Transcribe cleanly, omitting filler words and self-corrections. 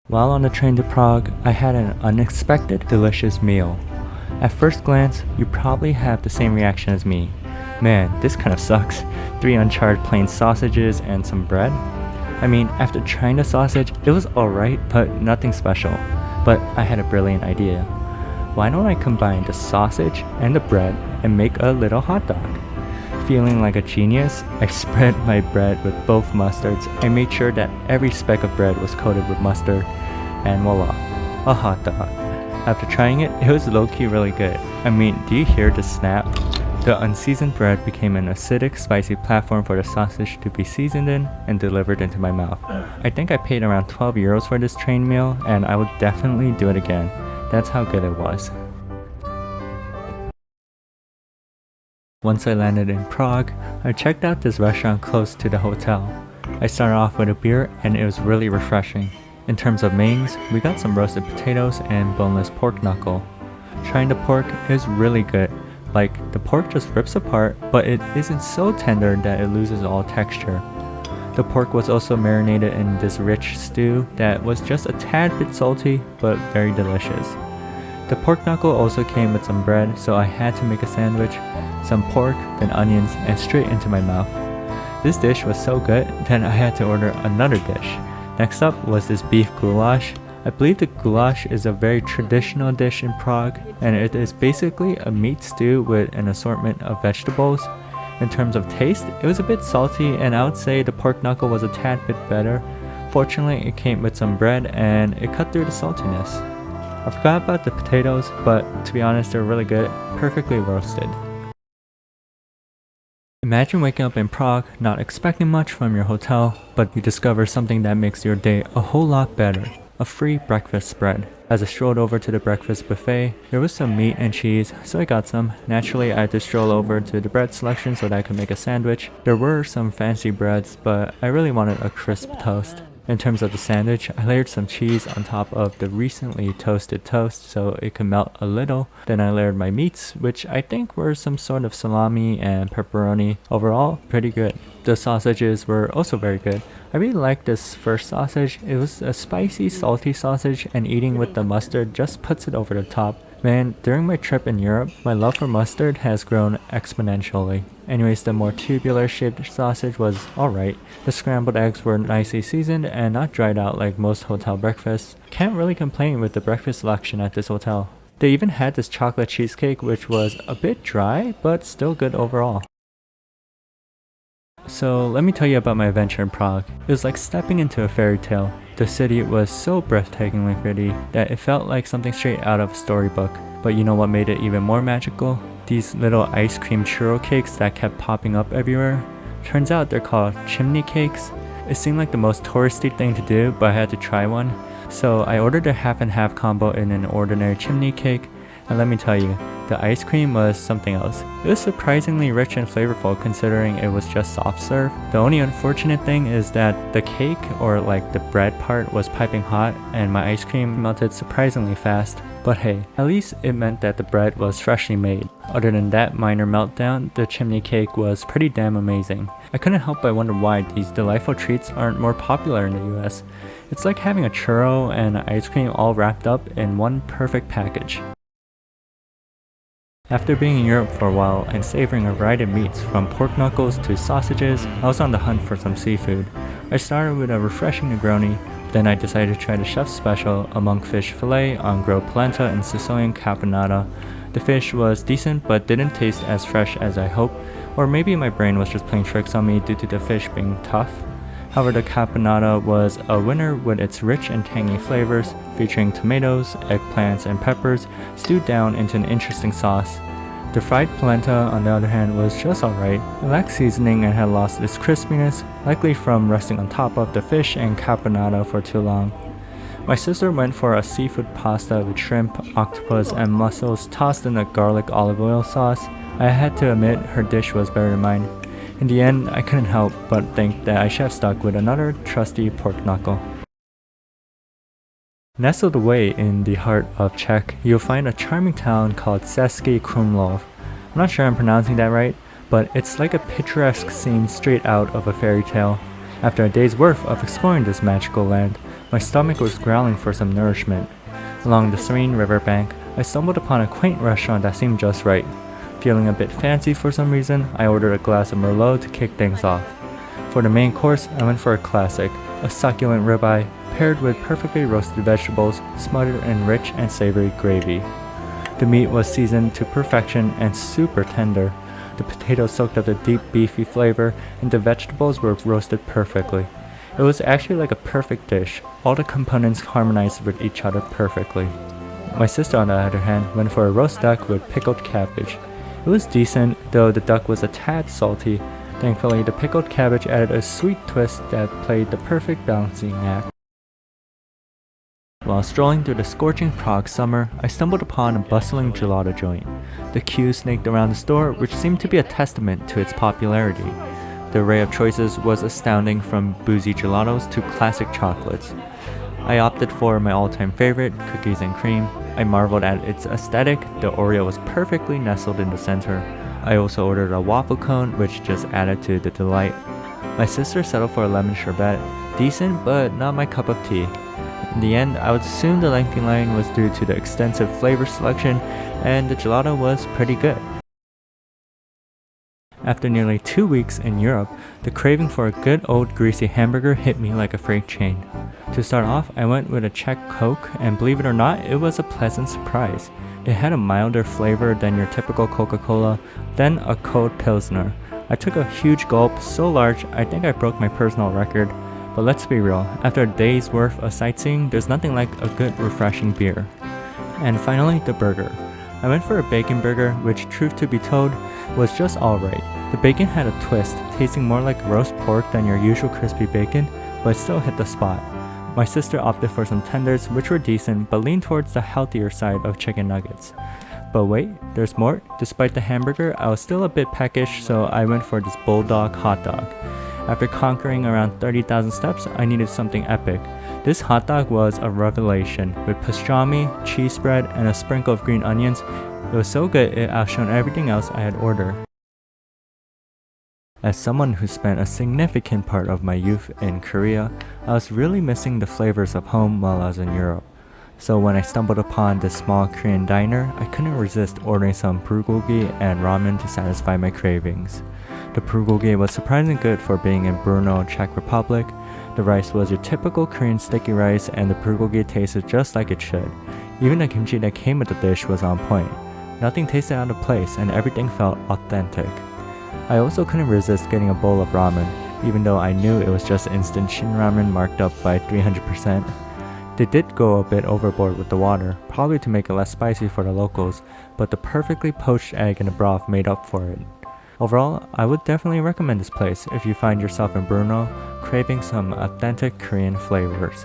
While on the train to Prague, I had an unexpected, delicious meal. At first glance, you probably have the same reaction as me. Man, this kind of sucks. 3 uncharred plain sausages and some bread. I mean, after trying the sausage, it was alright, but nothing special. But I had a brilliant idea. Why don't I combine the sausage and the bread and make a little hot dog? Feeling like a genius, I spread my bread with both mustards and made sure that every speck of bread was coated with mustard, and voila, a hot dog. After trying it, it was low-key really good. I mean, do you hear the snap? The unseasoned bread became an acidic, spicy platform for the sausage to be seasoned in and delivered into my mouth. I think I paid around 12 euros for this train meal, and I would definitely do it again. That's how good it was. Once I landed in Prague, I checked out this restaurant close to the hotel. I started off with a beer and it was really refreshing. In terms of mains, we got some roasted potatoes and boneless pork knuckle. Trying the pork is really good. Like, the pork just rips apart, but it isn't so tender that it loses all texture. The pork was also marinated in this rich stew that was just a tad bit salty, but very delicious. The pork knuckle also came with some bread, so I had to make a sandwich, some pork, then onions, and straight into my mouth. This dish was so good that I had to order another dish. Next up was this beef goulash. I believe the goulash is a very traditional dish in Prague, and it is basically a meat stew with an assortment of vegetables. In terms of taste, it was a bit salty, and I would say the pork knuckle was a tad bit better. Fortunately, it came with some bread, and it cut through the saltiness. I forgot about the potatoes, but to be honest, they're really good, perfectly roasted. Imagine waking up in Prague, not expecting much from your hotel, but you discover something that makes your day a whole lot better. A free breakfast spread. As I strolled over to the breakfast buffet, there was some meat and cheese, so I got some. Naturally, I had to stroll over to the bread selection so that I could make a sandwich. There were some fancy breads, but I really wanted a crisp toast. In terms of the sandwich, I layered some cheese on top of the recently toasted toast so it could melt a little. Then I layered my meats, which I think were some sort of salami and pepperoni. Overall, pretty good. The sausages were also very good. I really liked this first sausage. It was a spicy, salty sausage, and eating with the mustard just puts it over the top. Man, during my trip in Europe, my love for mustard has grown exponentially. Anyways, the more tubular shaped sausage was alright. The scrambled eggs were nicely seasoned and not dried out like most hotel breakfasts. Can't really complain with the breakfast selection at this hotel. They even had this chocolate cheesecake which was a bit dry, but still good overall. So let me tell you about my adventure in Prague. It was like stepping into a fairy tale. The city was so breathtakingly pretty that it felt like something straight out of a storybook. But you know what made it even more magical? These little ice cream churro cakes that kept popping up everywhere. Turns out they're called chimney cakes. It seemed like the most touristy thing to do, but I had to try one. So I ordered a half and half combo in an ordinary chimney cake, and let me tell you, the ice cream was something else. It was surprisingly rich and flavorful considering it was just soft serve. The only unfortunate thing is that the cake, or like the bread part, was piping hot and my ice cream melted surprisingly fast. But hey, at least it meant that the bread was freshly made. Other than that minor meltdown, the chimney cake was pretty damn amazing. I couldn't help but wonder why these delightful treats aren't more popular in the US. It's like having a churro and ice cream all wrapped up in one perfect package. After being in Europe for a while and savoring a variety of meats from pork knuckles to sausages, I was on the hunt for some seafood. I started with a refreshing Negroni, then I decided to try the chef's special, a monkfish fillet on grilled polenta and Sicilian caponata. The fish was decent but didn't taste as fresh as I hoped, or maybe my brain was just playing tricks on me due to the fish being tough. However, the caponata was a winner with its rich and tangy flavors, featuring tomatoes, eggplants, and peppers stewed down into an interesting sauce. The fried polenta, on the other hand, was just alright. It lacked seasoning and had lost its crispiness, likely from resting on top of the fish and caponata for too long. My sister went for a seafood pasta with shrimp, octopus, and mussels tossed in a garlic olive oil sauce. I had to admit her dish was better than mine. In the end, I couldn't help but think that I should have stuck with another trusty pork knuckle. Nestled away in the heart of Czech, you'll find a charming town called Cesky Krumlov. I'm not sure I'm pronouncing that right, but it's like a picturesque scene straight out of a fairy tale. After a day's worth of exploring this magical land, My stomach was growling for some nourishment. Along the serene riverbank, I stumbled upon a quaint restaurant that seemed just right. Feeling a bit fancy for some reason, I ordered a glass of Merlot to kick things off. For the main course, I went for a classic, a succulent ribeye, paired with perfectly roasted vegetables, smothered in rich and savory gravy. The meat was seasoned to perfection and super tender. The potatoes soaked up the deep beefy flavor, and the vegetables were roasted perfectly. It was actually like a perfect dish. All the components harmonized with each other perfectly. My sister, on the other hand, went for a roast duck with pickled cabbage. It was decent, though the duck was a tad salty. Thankfully, the pickled cabbage added a sweet twist that played the perfect balancing act. While strolling through the scorching Prague summer, I stumbled upon a bustling gelato joint. The queue snaked around the store, which seemed to be a testament to its popularity. The array of choices was astounding, from boozy gelatos to classic chocolates. I opted for my all-time favorite, cookies and cream. I marveled at its aesthetic. The Oreo was perfectly nestled in the center. I also ordered a waffle cone, which just added to the delight. My sister settled for a lemon sherbet. Decent, but not my cup of tea. In the end, I would assume the lengthy line was due to the extensive flavor selection, and the gelato was pretty good. After nearly 2 weeks in Europe, the craving for a good old greasy hamburger hit me like a freight train. To start off, I went with a Czech Coke, and believe it or not, it was a pleasant surprise. It had a milder flavor than your typical Coca-Cola, then a cold Pilsner. I took a huge gulp, so large I think I broke my personal record. But let's be real, after a day's worth of sightseeing, there's nothing like a good refreshing beer. And finally, the burger. I went for a bacon burger, which, truth to be told, was just alright. The bacon had a twist, tasting more like roast pork than your usual crispy bacon, but it still hit the spot. My sister opted for some tenders, which were decent, but leaned towards the healthier side of chicken nuggets. But wait, there's more. Despite the hamburger, I was still a bit peckish, so I went for this bulldog hot dog. After conquering around 30,000 steps, I needed something epic. This hot dog was a revelation, with pastrami, cheese spread, and a sprinkle of green onions. It was so good it outshone everything else I had ordered. As someone who spent a significant part of my youth in Korea, I was really missing the flavors of home while I was in Europe. So when I stumbled upon this small Korean diner, I couldn't resist ordering some bulgogi and ramen to satisfy my cravings. The bulgogi was surprisingly good for being in Brno, Czech Republic. The rice was your typical Korean sticky rice, and the bulgogi tasted just like it should. Even the kimchi that came with the dish was on point. Nothing tasted out of place, and everything felt authentic. I also couldn't resist getting a bowl of ramen, even though I knew it was just instant shin ramen marked up by 300%. They did go a bit overboard with the water, probably to make it less spicy for the locals, but the perfectly poached egg in the broth made up for it. Overall, I would definitely recommend this place if you find yourself in Brno craving some authentic Korean flavors.